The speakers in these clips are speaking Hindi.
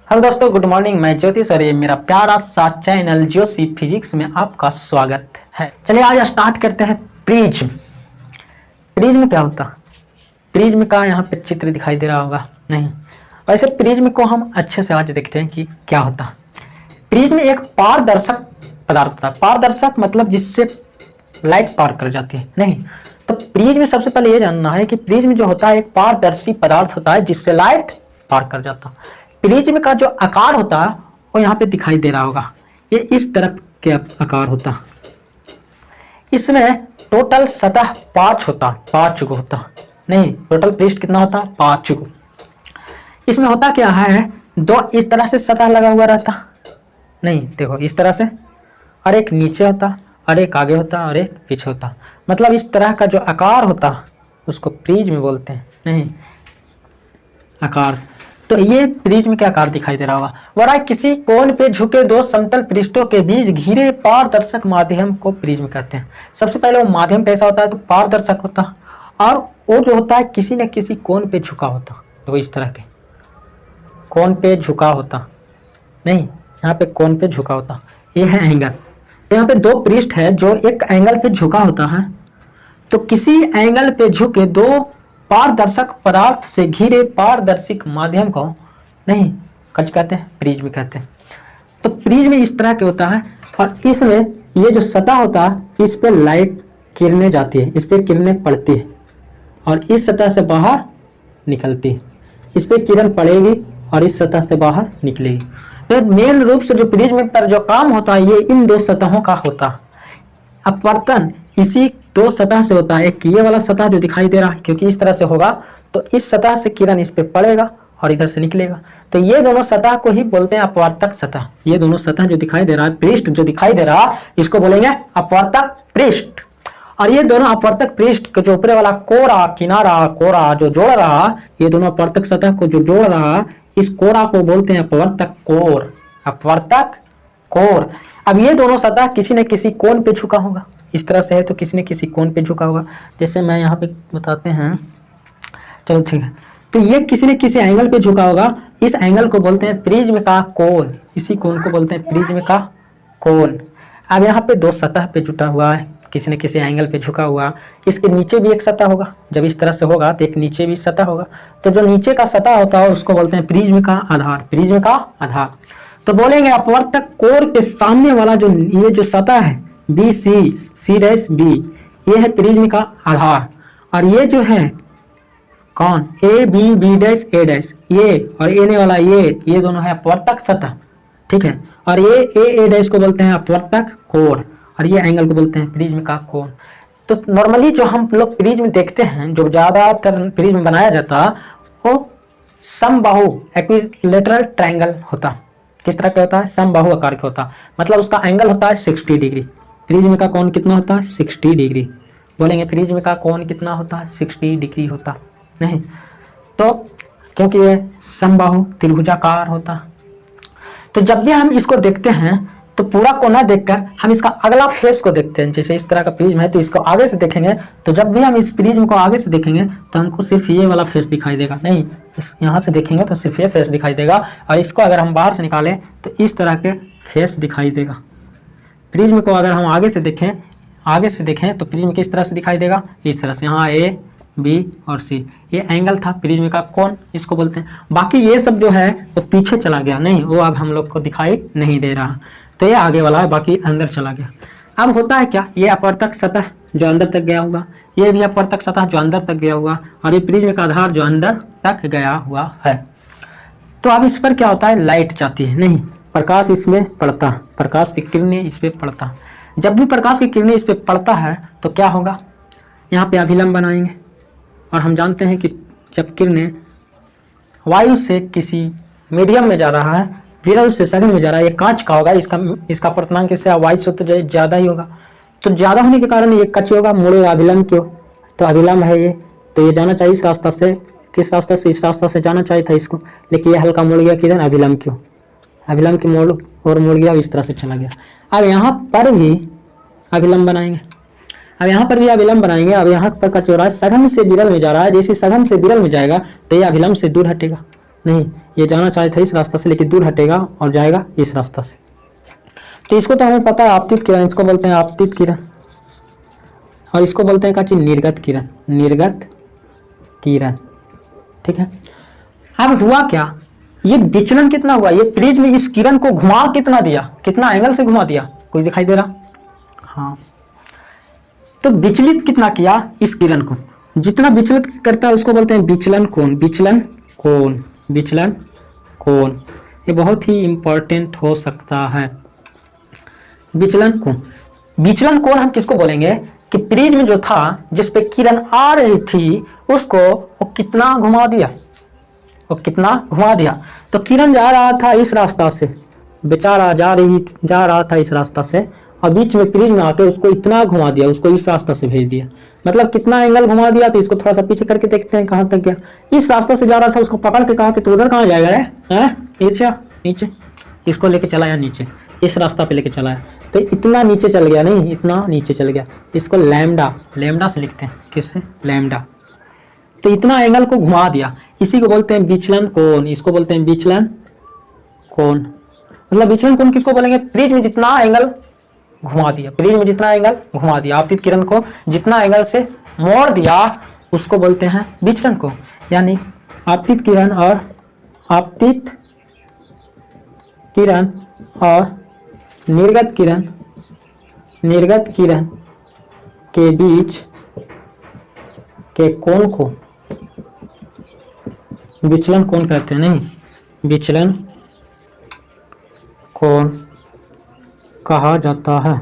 हेलो दोस्तों, गुड मॉर्निंग। मैं ज्योतिष और ये मेरा प्यारा सा चैनल ज्योति फिजिक्स में आपका स्वागत है। चलिए आज स्टार्ट करते हैं। प्रिज्म। प्रिज्म क्या होता है? प्रिज्म का यहाँ पे चित्र दिखाई दे रहा होगा नहीं? वैसे प्रिज्म को हम अच्छे से आज देखते हैं कि क्या होता है। प्रिज्म एक पारदर्शक पदार्थ होता है। पारदर्शक मतलब जिससे लाइट पार कर जाती है नहीं? तो प्रिज्म सबसे पहले ये जानना है कि प्रिज्म जो होता है एक पारदर्शी पदार्थ होता है जिससे लाइट पार कर जाता है। प्रिज्म का जो आकार होता है वो यहाँ पे दिखाई दे रहा होगा। ये इस तरफ के आकार होता है। इसमें टोटल सतह 5 होता, 5 गो होता नहीं, टोटल पृष्ठ कितना होता? 5 गो। इसमें होता क्या है, दो इस तरह से सतह लगा हुआ रहता नहीं, देखो इस तरह से, और एक नीचे होता और एक आगे होता और एक पीछे होता। मतलब इस तरह का जो आकार होता उसको प्रिज्म बोलते हैं नहीं, आकार। तो ये प्रिज्म के आकार दिखाई दे रहा होगा। वह किसी कोण पे झुके दो समतल पृष्ठों के बीच घिरे पारदर्शक माध्यम को प्रिज्म कहते हैं। सबसे पहले वो माध्यम कैसा होता है? तो पारदर्शक होता, और वो जो होता है किसी न किसी कोण पे झुका होता। तो इस तरह के कोण पे झुका होता नहीं, यहाँ पे कोण पे झुका होता। ये है एंगल। यहाँ पे दो पृष्ठ है जो एक एंगल पे झुका होता है। तो किसी एंगल पे झुके दो पारदर्शक पदार्थ से घिरे पारदर्शिक माध्यम को नहीं कच कहते हैं, प्रिज्म कहते हैं। तो प्रिज्म इस तरह के होता है, और इसमें ये जो सतह होता है इस पे लाइट किरणें जाती है, इस पे किरणें पड़ती है और इस सतह से बाहर निकलती है। इस पे किरण पड़ेगी और इस सतह से बाहर निकलेगी। तो मेन रूप से जो प्रिज्म पर जो काम होता है ये इन दो सतहों का होता है। अपवर्तन इसी दो सतह से होता है। एक ये वाला सतह जो दिखाई दे रहा है, क्योंकि इस तरह से होगा तो इस सतह से किरण इस पे पड़ेगा और इधर से निकलेगा। तो ये दोनों सतह को ही बोलते हैं अपवर्तक सतह। ये दोनों सतह जो दिखाई दे रहा है, पृष्ठ जो दिखाई दे रहा है, इसको बोलेंगे अपवर्तक पृष्ठ। और ये दोनों अपवर्तक पृष्ठ के जो ऊपरे वाला कोरा किनारा कोरा जो जोड़ रहा, ये दोनों अपवर्तक सतह को जो जोड़ रहा, इस कोरा को बोलते हैं अपवर्तक कोर। अपवर्तक कोर। अब ये दोनों सतह किसी न किसी कोण पे झुका होगा। इस तरह से है तो किसी न किसी कोण पे झुका होगा। जैसे मैं यहाँ पे बताते हैं, चलो ठीक है। तो ये किसी न किसी एंगल पे झुका होगा। इस एंगल को बोलते हैं प्रिज्म का कोण। इसी कोण को बोलते हैं प्रिज्म का कोण। अब यहाँ पे दो सतह पे जुटा हुआ है, किसी न किसी एंगल पे झुका हुआ। इसके नीचे भी एक सतह होगा। जब इस तरह से होगा तो एक नीचे भी सतह होगा। तो जो नीचे का सतह होता है उसको बोलते हैं प्रिज्म का आधार। प्रिज्म का आधार। तो बोलेंगे अपवर्तक कोर के सामने वाला जो ये जो सतह है बी सी डैश बी, ये है प्रिज्म का आधार। और ये जो है कौन? A B B dash A dash, ये और एने वाला ये दोनों है अपवर्तक सतह। ठीक है। और ये ए डैश को बोलते हैं अपवर्तक कोर, और ये एंगल को बोलते हैं प्रिज्म का कोण। तो नॉर्मली जो हम लोग प्रिज्म देखते हैं, जो ज्यादातर प्रिज्म बनाया जाता वो समबाहु इक्विलैटरल ट्रायंगल होता। किस तरह का होता है? समबाहु आकार का होता। मतलब उसका एंगल होता है 60 डिग्री। प्रिज्म का कोण कितना होता है? 60 डिग्री। बोलेंगे प्रिज्म का कोण कितना होता है? 60 डिग्री होता नहीं? तो क्योंकि ये समबाहु त्रिभुजाकार होता। तो जब भी हम इसको देखते हैं तो पूरा कोना देखकर हम इसका अगला फेस को देखते हैं। जैसे इस तरह का प्रिज्म है तो इसको आगे से देखेंगे, तो जब भी हम इस प्रिज्म को आगे से देखेंगे तो हमको सिर्फ ये वाला फेस दिखाई देगा नहीं, इस यहाँ से देखेंगे तो सिर्फ ये फेस दिखाई देगा। और इसको अगर हम बाहर से निकालें तो इस तरह के फेस दिखाई देगा। प्रिज्म को अगर हम आगे से देखें तो प्रिज्म किस तरह से दिखाई देगा? इस तरह से। यहाँ ए बी और सी, ये एंगल था प्रिज्म का कोण, इसको बोलते हैं। बाकी ये सब जो है वो पीछे चला गया नहीं, वो अब हम लोग को दिखाई नहीं दे रहा। तो ये आगे वाला है, बाकी अंदर चला गया। अब होता है क्या? ये अपवर्तक सतह जो अंदर तक गया हुआ, ये भी अपवर्तक सतह जो अंदर तक गया हुआ, और ये प्रिज्म का आधार जो अंदर तक गया हुआ है। तो अब इस पर क्या होता है? लाइट जाती है नहीं, प्रकाश इसमें पड़ता, प्रकाश की किरणें इस पे पड़ता। जब भी प्रकाश की किरणें इस पे पड़ता है तो क्या होगा? यहाँ पे अभिलंब बनाएंगे। और हम जानते हैं कि जब किरणें वायु से किसी मीडियम में जा रहा है, विरल से सघन में जा रहा है, ये कांच का होगा, इसका पूर्णांक इससे वायु से तो ज्यादा ही होगा। तो ज्यादा होने के कारण ये कच होगा, मुड़ेगा अभिलंब क्यों? तो अभिलंब है ये, तो ये जाना चाहिए इस रास्ता से, किस रास्ता से? इस रास्ता से जाना चाहिए था इसको, लेकिन ये हल्का मुड़ गया किधर? अभिलंब क्यों? अभिलंब की मोड़ और मुड़ गया, इस तरह से चला गया। अब यहाँ पर भी अभिलंब बनाएंगे। अब यहाँ पर भी अभिलंब बनाएंगे। अब यहाँ पर का चौराहा सघन से विरल में जा रहा है, जैसे सघन से विरल में जाएगा तो ये अभिलंब से दूर हटेगा। नहीं, ये जाना चाहे था इस रास्ता से लेकिन दूर हटेगा और जाएगा इस रास्ता से। तो इसको तो हमें पता है आपतित किरण, इसको बोलते हैं आपतित किरण, और इसको बोलते हैं क्या चीज, निर्गत किरण, निर्गत किरण। ठीक है, अब हुआ क्या, ये विचलन कितना हुआ, ये प्रिज्म इस किरण को घुमा कितना दिया, कितना एंगल से घुमा दिया, कोई दिखाई दे रहा, हाँ। तो विचलित कितना किया इस किरण को, जितना विचलित करता है उसको बोलते हैं विचलन कोण, विचलन कोण, विचलन कोण। ये बहुत ही इंपॉर्टेंट हो सकता है, विचलन कोण। विचलन कोण हम किसको बोलेंगे कि प्रिज्म जो था जिस पे किरण आ रही थी उसको वो कितना घुमा दिया, वो कितना घुमा दिया। तो किरण जा रहा था इस रास्ता से, बेचारा जा रहा था इस रास्ता से, और बीच में प्रिज्म आते उसको इतना घुमा दिया, उसको इस रास्ता से भेज दिया। मतलब कितना एंगल घुमा दिया, तो इसको थोड़ा सा पीछे करके देखते हैं कहाँ तक गया। इस रास्ते से जा रहा था, उसको पकड़ के कहा कि तू उधर कहाँ जाएगा रे, नीचे नीचे, इसको लेके चला या नीचे, इस रास्ता पे लेके चला है, तो इतना नीचे चल गया, नहीं इतना नीचे चल गया। इसको लैम्डा, लैम्डा से लिखते हैं, किससे, लैम्डा। तो इतना एंगल को घुमा दिया, इसी को बोलते हैं विचलन कोण, इसको बोलते हैं विचलन कोण। मतलब विचलन कोण किसको बोलेंगे, प्रिज्म जितना एंगल घुमा दिया, प्रिज्म जितना एंगल घुमा दिया, आपतित किरण को जितना एंगल से मोड़ दिया उसको बोलते हैं विचलन कोण। यानी आपतित किरण और आपतित किरण और निर्गत किरण, निर्गत किरण के बीच के कोण को विचलन कोण कहते हैं, नहीं विचलन कोण कहा जाता है।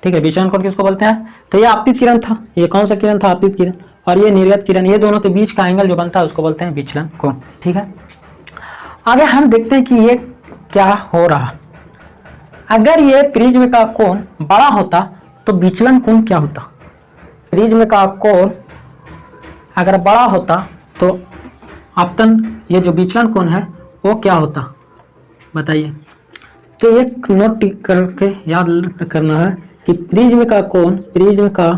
ठीक है, विचलन कोण किसको बोलते हैं, तो ये आपतित किरण था, ये कौन सा किरण था, आपतित किरण, और ये निर्गत किरण, ये दोनों के बीच का एंगल जो बनता है उसको बोलते हैं विचलन कोण। ठीक है, आगे हम देखते हैं कि ये क्या हो रहा। अगर ये प्रिज्म का कोण बड़ा होता तो विचलन कोण क्या होता, प्रिज्म का कोण अगर बड़ा होता तो आपतन, ये जो विचलन कोण है वो क्या होता बताइए। तो एक नोट करके याद करना है कि प्रिज्म का कोण, प्रिज्म का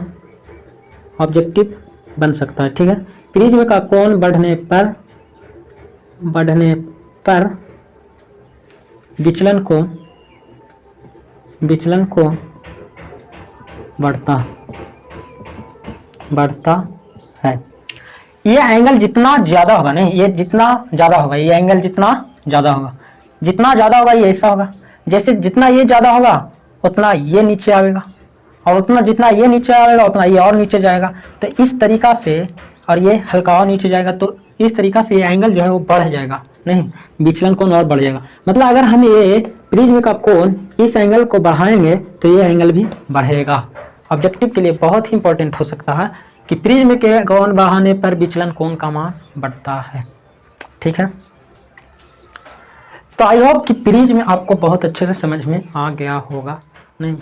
ऑब्जेक्टिव बन सकता है। ठीक है, प्रिज्म का कोण बढ़ने पर विचलन कोण बढ़ता है। ये एंगल जितना ज्यादा होगा, नहीं ये जितना ज्यादा होगा, ये एंगल जितना ज्यादा होगा ये ऐसा होगा, जैसे जितना ये ज्यादा होगा उतना ये नीचे आएगा, और उतना जितना ये नीचे आएगा उतना ये और नीचे जाएगा। तो इस तरीका से, और ये हल्का और नीचे जाएगा, तो इस तरीका से ये एंगल जो है वो बढ़ जाएगा, नहीं विचलन कोण और बढ़ जाएगा। मतलब अगर हम ये प्रिज्म का कोण इस एंगल को बढ़ाएंगे तो ये एंगल भी बढ़ेगा। ऑब्जेक्टिव के लिए बहुत ही इंपॉर्टेंट हो सकता है कि प्रिज्म के कोण बढ़ाने पर विचलन कोण का मान बढ़ता है। ठीक है, तो आई होप कि प्रिज्म आपको बहुत अच्छे से समझ में आ गया होगा, नहीं